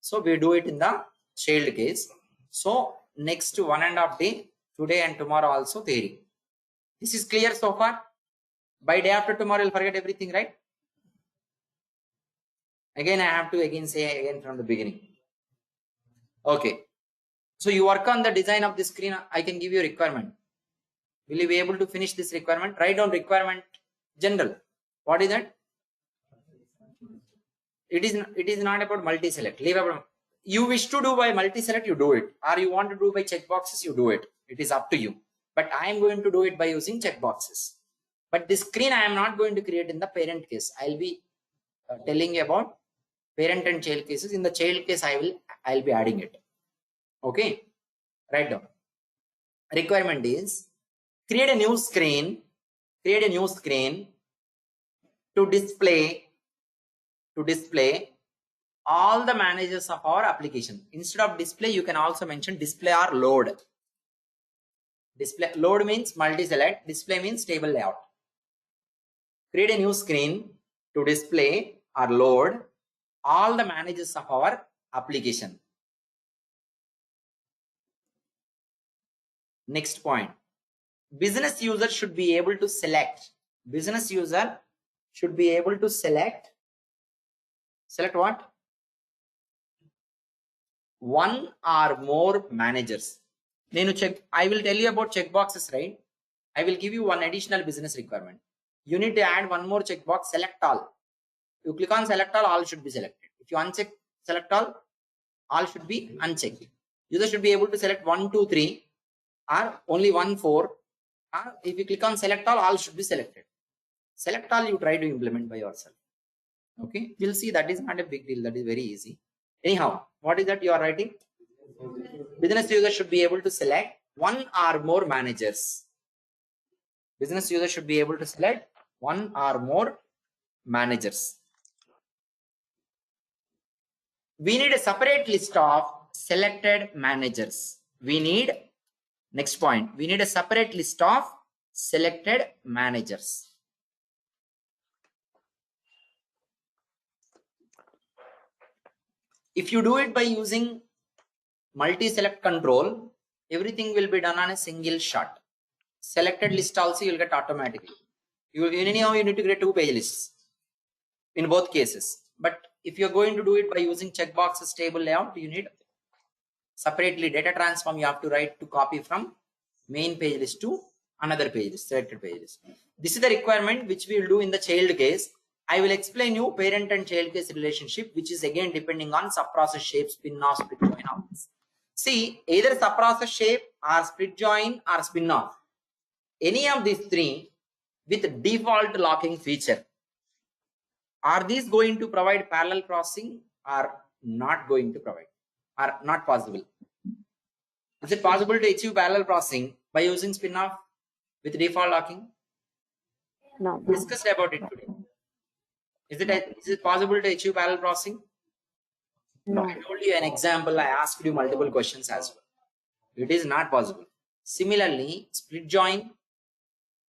So we do it in the child case. So next 1.5 day, today and tomorrow also theory. This is clear so far? By day after tomorrow, you'll forget everything, right? Again, I have to say again from the beginning. Okay. So you work on the design of the screen. I can give you a requirement. Will you be able to finish this requirement? Write down requirement general. What is that? It is not about multi-select. Leave about. You wish to do by multi-select, you do it. Or you want to do by checkboxes, you do it. It is up to you. But I am going to do it by using checkboxes. But this screen I am not going to create in the parent case. I'll be telling you about parent and child cases. In the child case, I'll be adding it. Okay. Write down. Requirement is create a new screen. Create a new screen to display all the managers of our application. Instead of display, you can also mention display or load. Display load means multi-select. Display means table layout. Create a new screen to display or load all the managers of our application. Next point. Business user should be able to select. Business user should be able to select what? One or more managers. I will tell you about checkboxes, right? I will give you one additional business requirement. You need to add one more checkbox, select all. You click on select all should be selected. If you uncheck select all should be unchecked. User should be able to select 1, 2, 3 or only 1, 4. Or if you click on select all should be selected. Select all you try to implement by yourself. Okay, you'll see that is not a big deal. That is very easy. Anyhow, what is that you are writing? Business user should be able to select one or more managers. Business user should be able to select one or more managers. We need a separate list of selected managers. We need, next point, we need a separate list of selected managers. If you do it by using multi-select control, everything will be done on a single shot. Selected list also you'll get automatically. Anyhow, you need to create 2 page lists in both cases. But if you're going to do it by using checkboxes table layout, you need separately data transform. You have to write to copy from main page list to another page list, selected page list. This is the requirement which we will do in the child case. I will explain you parent and child case relationship, which is again depending on subprocess shape, spin-off, split join, all this. See, either subprocess shape or split join or spin-off. Any of these 3 with default locking feature. Are these going to provide parallel processing or not going to provide, or not possible? Is it possible to achieve parallel processing by using spin-off with default locking? No. Discussed about it today. Is it possible to achieve parallel processing? No. I told you an example. I asked you multiple questions as well. It is not possible. Similarly, split join,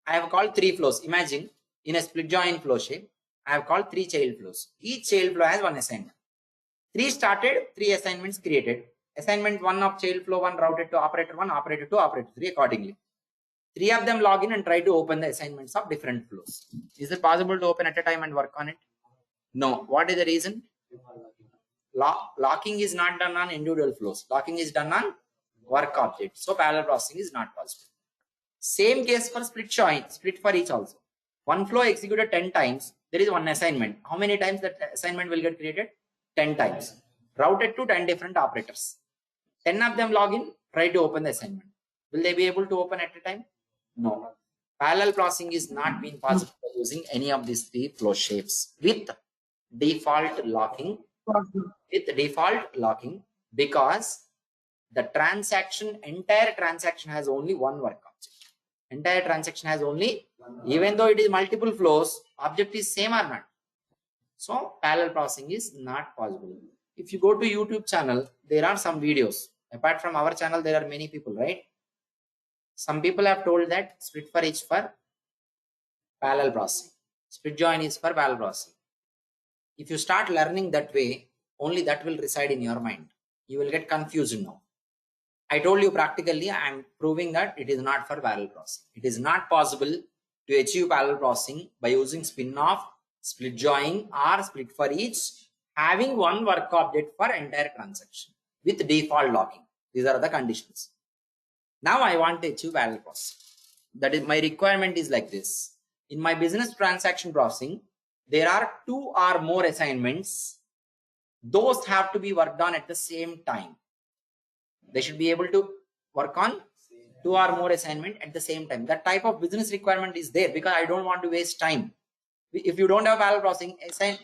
I have called 3 flows. Imagine in a split join flow shape, I have called 3 child flows. Each child flow has 1 assignment. 3 started, 3 assignments created. Assignment 1 of child flow 1 routed to operator 1, operator 2, operator 3 accordingly. 3 of them log in and try to open the assignments of different flows. Is it possible to open at a time and work on it? No. What is the reason? Locking is not done on individual flows. Locking is done on work object. So parallel processing is not possible. Same case for split join, split for each also. 1 flow executed 10 times. There is 1 assignment. How many times that assignment will get created? 10 times. Routed to 10 different operators. 10 of them log in, try to open the assignment. Will they be able to open at a time? No. Parallel processing is not being possible by using any of these 3 flow shapes with default locking. With default locking, because the entire transaction has only 1 work object. Entire transaction has only, even though it is multiple flows, object is same or not. So parallel processing is not possible. If you go to YouTube channel, there are some videos. Apart from our channel, there are many people, right? Some people have told that split for each for parallel processing. Split join is for parallel processing. If you start learning that way, only that will reside in your mind. You will get confused now. I told you practically, I am proving that it is not for parallel processing. It is not possible to achieve parallel processing by using spin-off, split join, or split for each, having 1 work object for entire transaction with default locking. These are the conditions. Now I want to achieve parallel processing. That is, my requirement is like this. In my business transaction processing, there are 2 or more assignments. Those have to be worked on at the same time. They should be able to work on 2 or more assignment at the same time. That type of business requirement is there because I don't want to waste time. If you don't have parallel processing,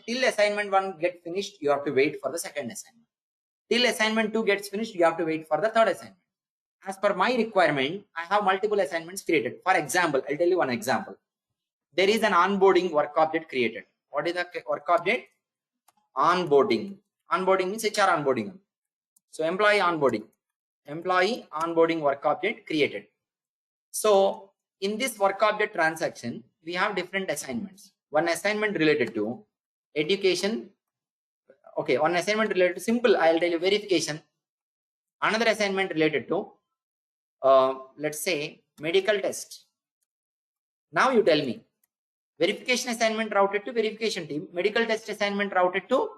till assignment 1 gets finished, you have to wait for the second assignment. Till assignment 2 gets finished, you have to wait for the third assignment. As per my requirement, I have multiple assignments created. For example, I'll tell you one example. There is an onboarding work object created. What is the work object? Onboarding. Onboarding means HR onboarding. So employee onboarding. Employee onboarding work object created. So in this work object transaction, we have different assignments. One assignment related to education. Okay, one assignment related to simple, I'll tell you, verification. Another assignment related to, let's say, medical test. Now you tell me, verification assignment routed to verification team, medical test assignment routed to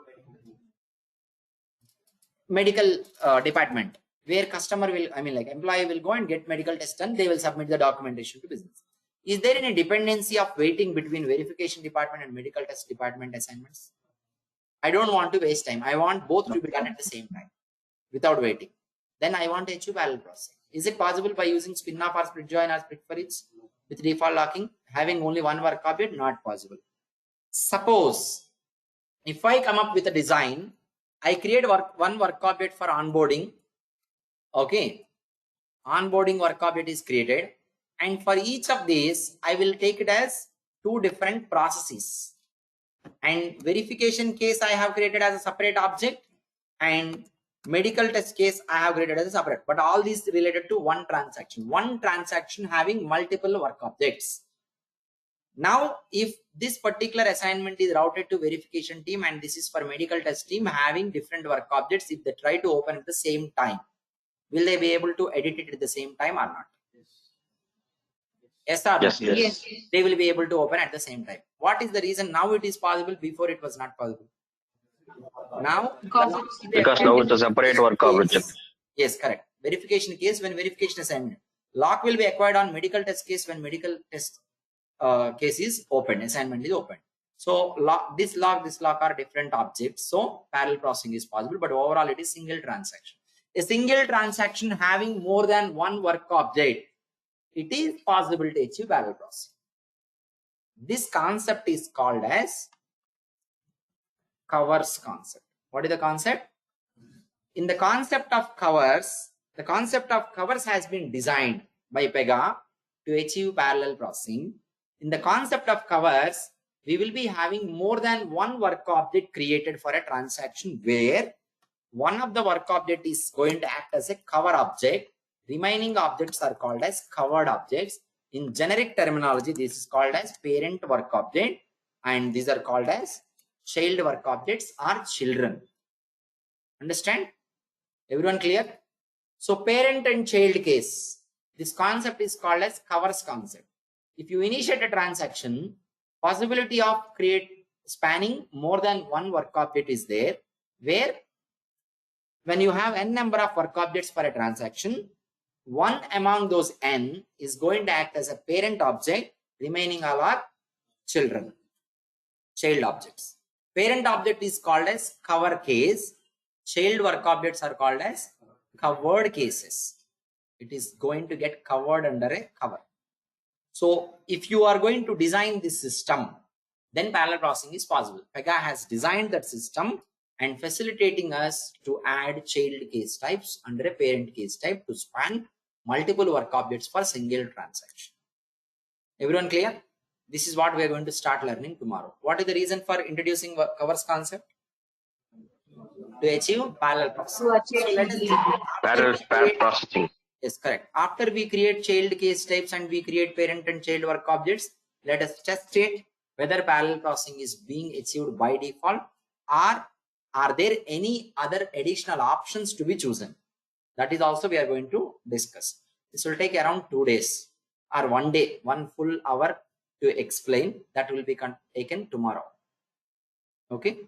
medical department, where customer will, employee will go and get medical test done, they will submit the documentation to business. Is there any dependency of waiting between verification department and medical test department assignments? I don't want to waste time. I want both to be done at the same time without waiting. Then I want to achieve parallel processing. Is it possible by using spin-off or split join or split for each with default locking, having only 1 work object? Not possible. Suppose if I come up with a design, I create 1 work object for onboarding. Okay, onboarding work object is created, and for each of these I will take it as 2 different processes, and verification case I have created as a separate object, and medical test case I have created as a separate, but all these related to one transaction having multiple work objects. Now, if this particular assignment is routed to verification team and this is for medical test team having different work objects, if they try to open at the same time, will they be able to edit it at the same time or not? Yes or no? Yes, yes. They will be able to open at the same time. What is the reason now it is possible, before it was not possible? Now, Because now it's a separate work object. Yes, correct. Verification case, when verification assignment. Lock will be acquired on medical test case when medical test case is open, assignment is open. So this lock are different objects. So parallel processing is possible, but overall it is single transaction. A single transaction having more than one work object, it is possible to achieve parallel processing. This concept is called as covers concept. What is the concept? In the concept of covers, the concept of covers has been designed by Pega to achieve parallel processing. In the concept of covers, we will be having more than one work object created for a transaction where one of the work object is going to act as a cover object. Remaining objects are called as covered objects. In generic terminology, this is called as parent work object, and these are called as child work objects or children. Understand? Everyone clear? So parent and child case, this concept is called as covers concept. If you initiate a transaction, possibility of spanning more than one work object is there, where when you have n number of work objects for a transaction, one among those n is going to act as a parent object, remaining all are children, child objects. Parent object is called as cover case. Child work objects are called as covered cases. It is going to get covered under a cover. So if you are going to design this system, then parallel processing is possible. Pega has designed that system and facilitating us to add child case types under a parent case type to span multiple work objects for single transaction. Everyone clear? This is what we are going to start learning tomorrow. What is the reason for introducing covers concept? To achieve parallel processing. Parallel processing. Yes, correct. After we create child case types and we create parent and child work objects, let us test it whether parallel processing is being achieved by default, or are there any other additional options to be chosen. That is also we are going to discuss. This will take around 2 days or 1 day, 1 full hour to explain. That will be taken tomorrow. Okay,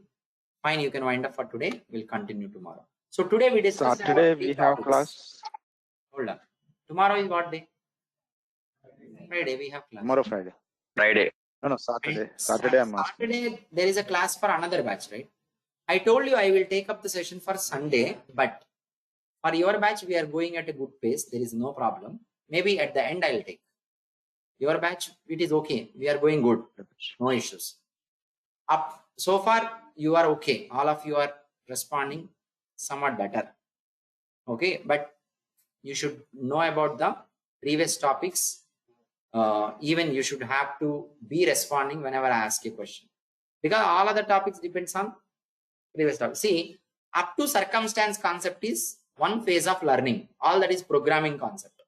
fine. You can wind up for today. We'll continue tomorrow. So today we discussed Saturday we have class. Hold on. Tomorrow is what day? Friday. We have class. Tomorrow Friday. Friday. No, Saturday. Saturday I'm asking. Saturday there is a class for another batch, right? I told you I will take up the session for Sunday, but for your batch we are going at a good pace. There is no problem. Maybe at the end I'll take. Your batch, it is okay. We are going good. No issues. Up so far you are okay. All of you are responding somewhat better. Okay, but you should know about the previous topics. Even you should have to be responding whenever I ask a question, because all other topics depends on previous topic. See, up to circumstance concept is one phase of learning. All that is programming concept.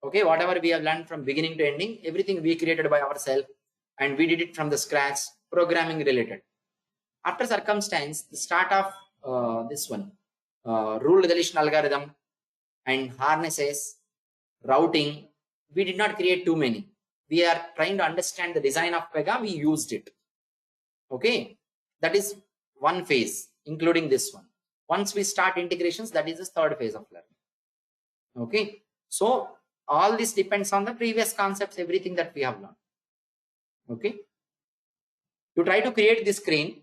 Okay, whatever we have learned from beginning to ending, everything we created by ourselves and we did it from the scratch, programming related. After circumstance, the start of this one, rule resolution algorithm and harnesses, routing, we did not create too many. We are trying to understand the design of Pega, we used it. Okay, that is one phase, including this one. Once we start integrations, that is the third phase of learning. Okay, so all this depends on the previous concepts, everything that we have learned. Okay, you try to create this screen.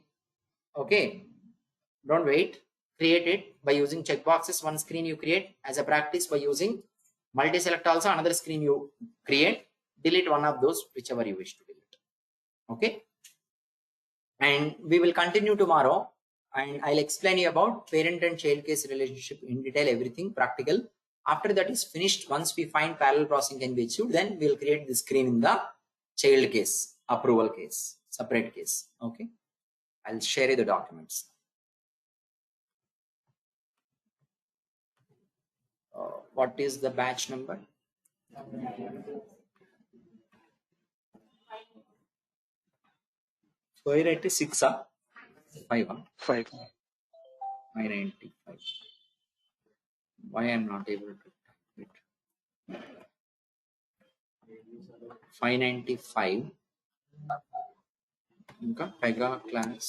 Okay, don't wait, create it by using checkboxes. One screen you create as a practice by using multi-select. Also another screen you create, delete one of those, whichever you wish to delete. Okay, and we will continue tomorrow and I'll explain you about parent and child case relationship in detail, everything practical. After that is finished, once we find parallel processing can be achieved, then we'll create the screen in the child case, approval case, separate case. Okay, I'll share you the documents. What is the batch number? 596 ah? 5 ah? 5. 595. Why I'm not able to type it? 595. ఇంకా pega class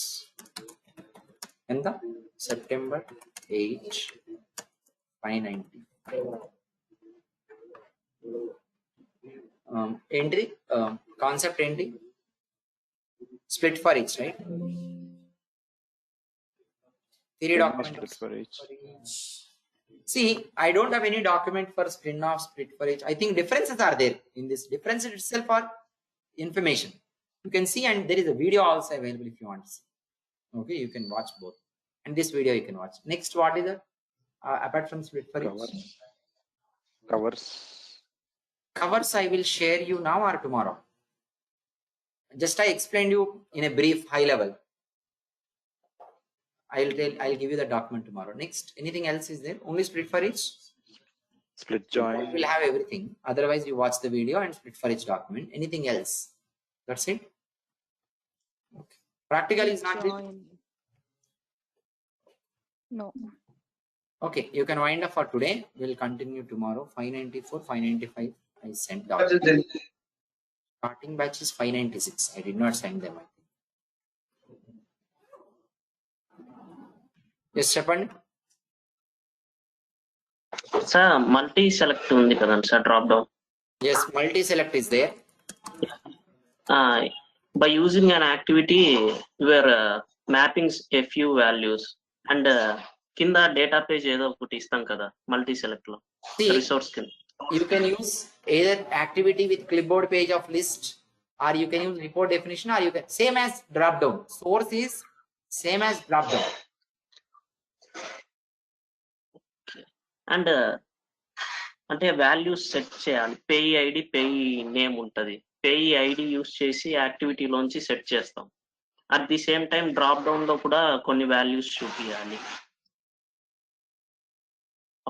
ఎంత September 8 590 ఏంటి concept ఏంటి split for each, right? Theory document Split for each. See, I don't have any document for spin off, split for each. I think differences are there in this. Differences itself are information. You can see, and there is a video also available if you want to see. Okay, you can watch both. And this video you can watch. Next, what is the apart from split for each? Covers. Covers I will share you now or tomorrow. Just I explained you in a brief high level. I'll give you the document tomorrow. Next, anything else is there? Only split for each? Split join. We'll have everything. Otherwise, you watch the video and split for each document. Anything else? That's it. Okay. Practical is not there. No. Okay, you can wind up for today. We'll continue tomorrow. 594, 595. I sent down. Starting batch is 596. I did not send them. I think. Yes, చెప్పండి. Sir multi select ఉంది కదండి sir drop down. Yes, multi select is there. By using an activity where mappings a few values and కింద data page ఏదో ఒకటి ఇస్తాం కదా multi select లో resource కింద. You can use either activity with clipboard page of list, or you can use report definition, or you can same as drop down. Source is same as drop down. And అంటే values set చేయాలి. పేయి ID పేయి name ఉంటది. పేయి ID use చేసి యాక్టివిటీలోంచి set చేస్తాం. At the same time drop down లో కూడా కొన్ని values చూపించాలి.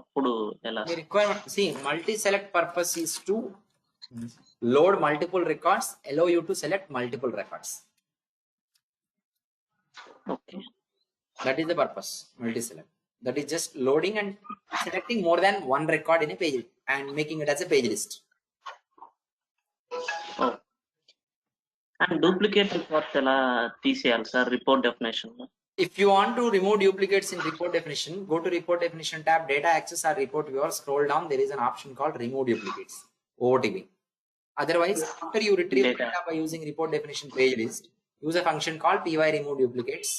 అప్పుడు ఎలా? The requirement, see, multi select purpose is to load multiple records, allow you to select multiple records. Okay. That is the purpose, multi select. That is just loading and selecting more than one record in a page and making it as a page list. Oh. And duplicate reports ఎలా తీసేయాలి sir report definition లో? If you want to remove duplicates in report definition, go to report definition tab, data access or report viewer, scroll down, there is an option called remove duplicates, OTB. Otherwise, after you retrieve data by using report definition page list, use a function called py remove duplicates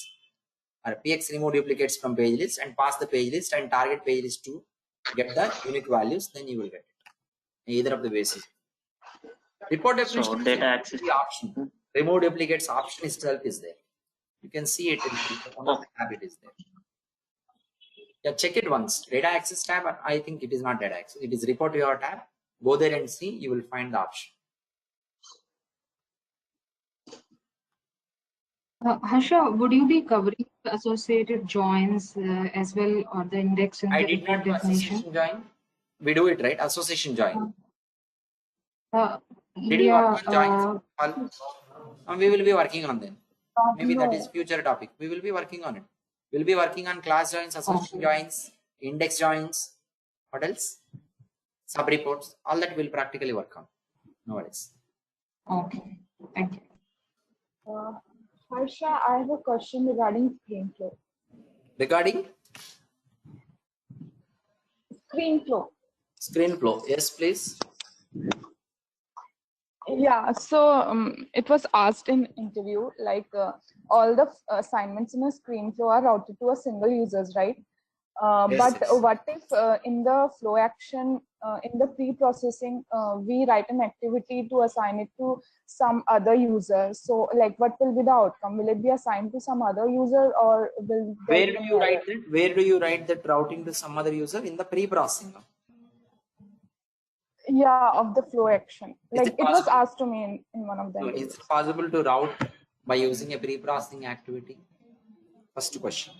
or px remove duplicates from page list and pass the page list and target page list to get the unique values, then you will get it. Either of the basis. Report definition So, data access option. Remove duplicates option itself is there. You can see it in the tab, it is there. Yeah, check it once. Data access tab, I think it is not data access. It is report viewer tab. Go there and see, you will find the option. Harsha, would you be covering the associated joins as well, or the index in I the did not report do definition? association join. We do it, right? Association join. Did you Yeah, work on joins? We will be working on them. Maybe that is future topic. We will be working on it. We'll be working on class joins, association joins, index joins. What else? Sub reports. All that we'll practically work on. No worries. Okay, thank you. Harsha, I have a question regarding screen flow. Regarding Screen flow. screen flow. Yes, please. Yeah, so it was asked in interview, like all the assignments in a screen flow are routed to a single users, right? Yes, But yes. what if in the flow action, in the pre-processing, we write an activity to assign it to some other user? So like what will be the outcome? Will it be assigned to some other user, or will there Where be do an you error? write that? Where do you write that routing to some other user? In the pre-processing. Yeah, of the flow action. Is Like it it was possible? asked to me in one of the So is interviews. it possible to route by using a pre-processing activity? First question.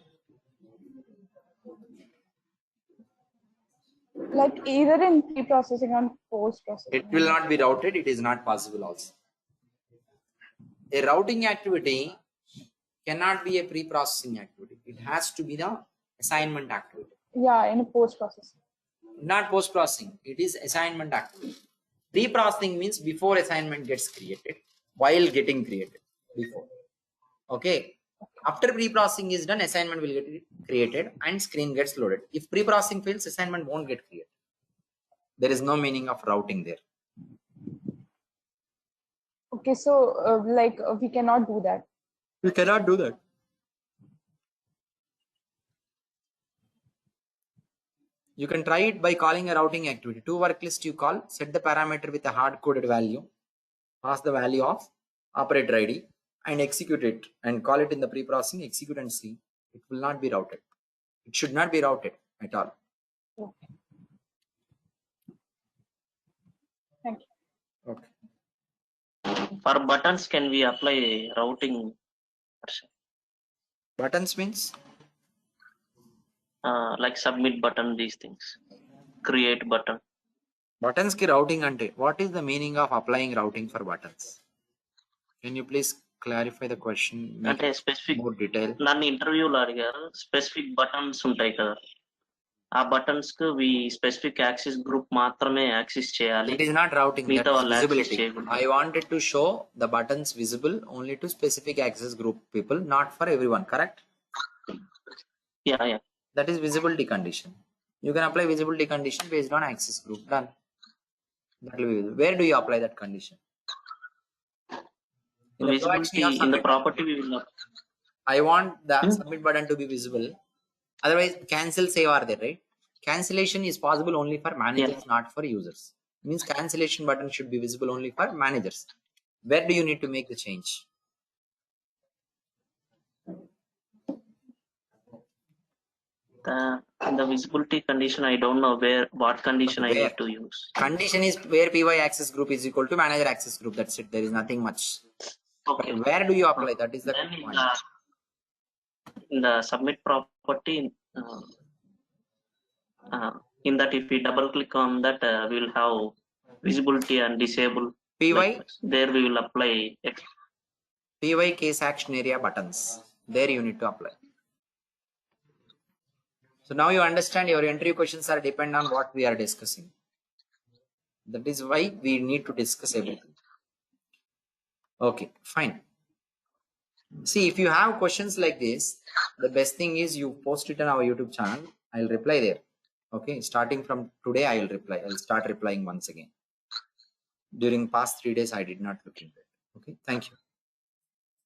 Like either in pre-processing or post-processing. It will not be routed. It is not possible also. A routing activity cannot be a pre-processing activity. It has to be the assignment activity. Yeah, in post processing. Not post-processing. It is assignment activity. Pre-processing means before assignment gets created, while getting created. Before. Okay. After pre-processing is done, assignment will get created and screen gets loaded. If pre-processing fails, assignment won't get created. There is no meaning of routing there. Okay, so we cannot do that. We cannot do that. You can try it by calling a routing activity. To work list you call, set the parameter with a hard-coded value, pass the value of operator ID and execute it and call it in the pre-processing, execute and see. It will not be routed. It should not be routed at all. Okay. Thank you. Okay. For buttons, can we apply routing? Buttons means? Like submit button, these things. Create button. Buttons ki routing ante. What is the meaning of applying routing for buttons? Can you please clarify the question? Make అంటే it specific more detail. నన్ను ఇంటర్వ్యూలో అడిగారు specific buttons ఉంటాయి కదా ఆ buttons కు specific access group మాత్రమే access చేయాలి. It is not routing, that మిగతా is వాళ్ళు యాక్సెస్ visibility. చేయకూడదు. I wanted to show the buttons visible only to specific access group people, not for everyone, correct? Yeah. That is visibility condition. You can apply visibility condition based on access group. Done. That will be visible. Where do you apply that condition? In the flow action, you have Visibility in the submit. property we will I want the submit button to be visible. Otherwise, cancel save are there, right? Cancellation is possible only for managers, not for users. Means cancellation button should be visible only for managers. Where do you need to make the change? in the visibility condition. I don't know what condition I Where? need to use. Condition is where PY access group is equal to manager access group. That's it. There is nothing much. Okay. But where do you apply? That is the Then point. in the submit property, in that if we double click on that, we will have visibility and disable. PY? There we will apply PY case action area buttons. There you need to apply. So now you understand your interview questions are depend on what we are discussing. That is why we need to discuss everything. Okay, fine. See, if you have questions like this, the best thing is you post it on our YouTube channel. I'll reply there. Okay, starting from today, I will reply. I'll start replying once again. During past 3 days, I did not look into it. Okay, thank you.